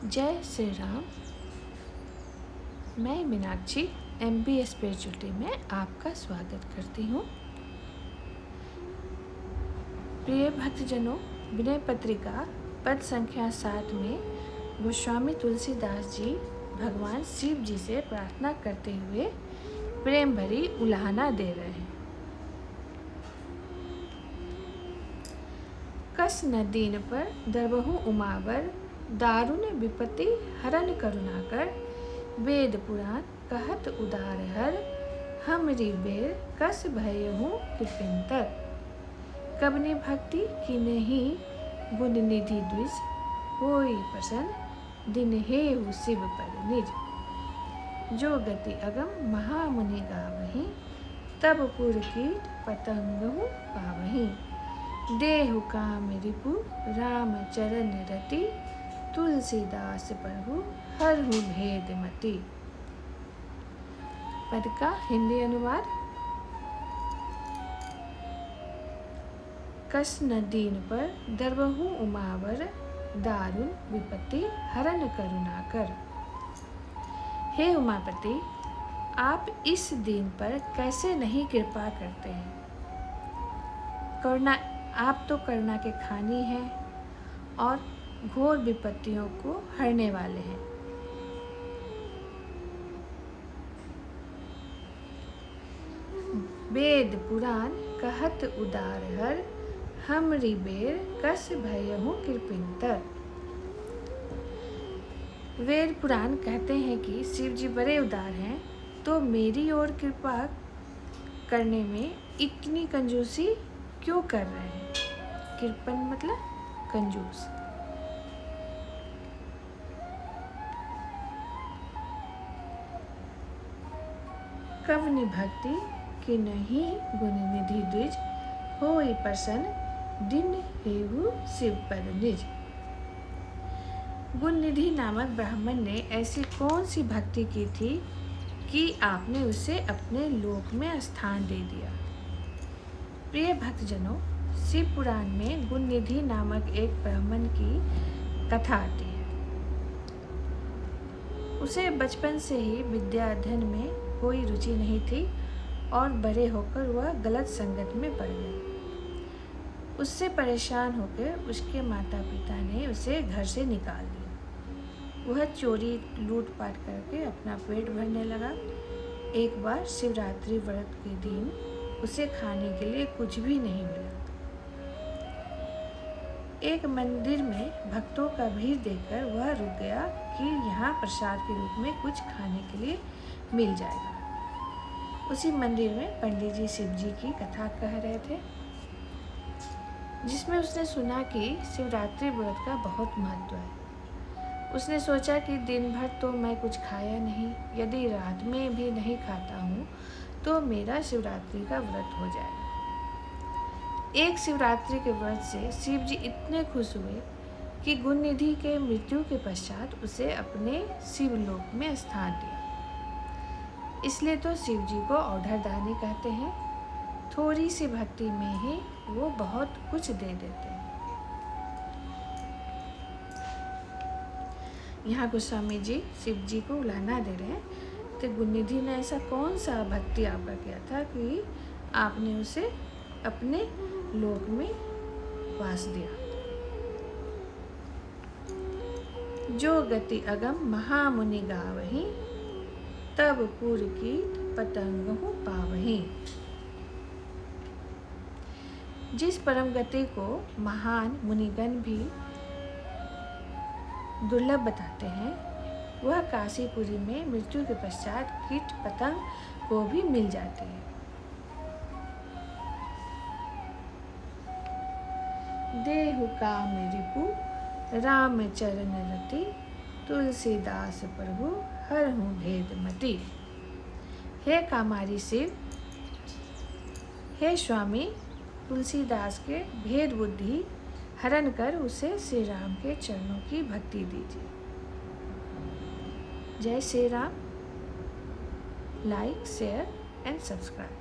जय श्री राम। मैं Meenakshi MB spirituality में आपका स्वागत करती हूँ। प्रिय भक्तजनों, विनय पत्रिका पद संख्या 7 में गोस्वामी तुलसीदास जी भगवान शिव जी से प्रार्थना करते हुए प्रेम भरी उलाहना दे रहे हैं। कस न दीन पर दरबहु उमावर, दारुण विपत्ति हरण करुणाकर। वेद पुराण कहत उदार हर, हमरी बेर कस भयहु कृपिंतर। कबने भक्ति की नहीं गुण निधि द्विज, होई प्रसन्न दिन हेहु शिव पर निज। जो गति अगम महामुनि गावहीं, तब पुर कीट पतंगहु पावहीं। देहु काम रिपु राम चरण रति, तुलसीदास प्रभु हरहु भेद मति। पद का हिंदी अनुवाद। कस न दीन पर दरबहु उमावर, दारुण विपत्ति हरण करुणाकर। हे उमापति, आप इस दीन पर कैसे नहीं कृपा करते हैं। करुणा, आप तो करुणा के खानी हैं और घोर विपत्तियों को हरने वाले हैं। वेद पुराण कहत उदार हर, हमरी बेर कस भयहु कृपिंतर। वेद पुराण कहते हैं कि शिव जी बड़े उदार हैं, तो मेरी ओर कृपा करने में इतनी कंजूसी क्यों कर रहे हैं। कृपण मतलब कंजूस। कवनि भक्ति कि नहीं गुण निधि द्विज, होई प्रसन्न दिन हेहु शिव पर निज। गुण निधि नामक ब्राह्मण ने ऐसी कौन सी भक्ति की थी कि आपने उसे अपने लोक में स्थान दे दिया। प्रिय भक्तजनों, शिव पुराण में गुण निधि नामक एक ब्राह्मण की कथा आती है। उसे बचपन से ही विद्या अध्ययन में कोई रुचि नहीं थी और बड़े होकर वह गलत संगत में पड़ गया। उससे परेशान होकर उसके माता पिता ने उसे घर से निकाल दिया। वह चोरी लूटपाट करके अपना पेट भरने लगा। एक बार शिवरात्रि व्रत के दिन उसे खाने के लिए कुछ भी नहीं मिला। एक मंदिर में भक्तों का भीड़ देखकर वह रुक गया कि यहाँ प्रसाद के रूप में कुछ खाने के लिए मिल जाएगा। उसी मंदिर में पंडित जी शिव जी की कथा कह रहे थे, जिसमें उसने सुना कि शिवरात्रि व्रत का बहुत महत्व है। उसने सोचा कि दिन भर तो मैं कुछ खाया नहीं, यदि रात में भी नहीं खाता हूँ तो मेरा शिवरात्रि का व्रत हो जाएगा। एक शिवरात्रि के व्रत से शिव जी इतने खुश हुए कि गुण निधि के मृत्यु के पश्चात उसे अपने शिवलोक में स्थान दिया। इसलिए तो शिव जी को औढ़रदानी कहते हैं। थोड़ी सी भक्ति में ही वो बहुत कुछ दे देते हैं। यहाँ गोस्वामी जी शिव जी को उलाहना दे रहे हैं। तो गुण निधि ने ऐसा कौन सा भक्ति आपका किया था कि आपने उसे अपने लोक में वास दिया। जो गति अगम महामुनि गावहीं, तब पुर कीट पतंगहु पावहीं। जिस परम गति को महान मुनिगण भी दुर्लभ बताते हैं, वह काशीपुरी में मृत्यु के पश्चात कीट पतंग को भी मिल जाती है। देहु काम रिपु राम चरण रति, तुलसीदास प्रभु हरहु भेद मति। हे कामारी शिव, हे स्वामी, तुलसीदास के भेद बुद्धि हरण कर उसे श्री राम के चरणों की भक्ति दीजिए। जय Shri Ram. Like, share and subscribe.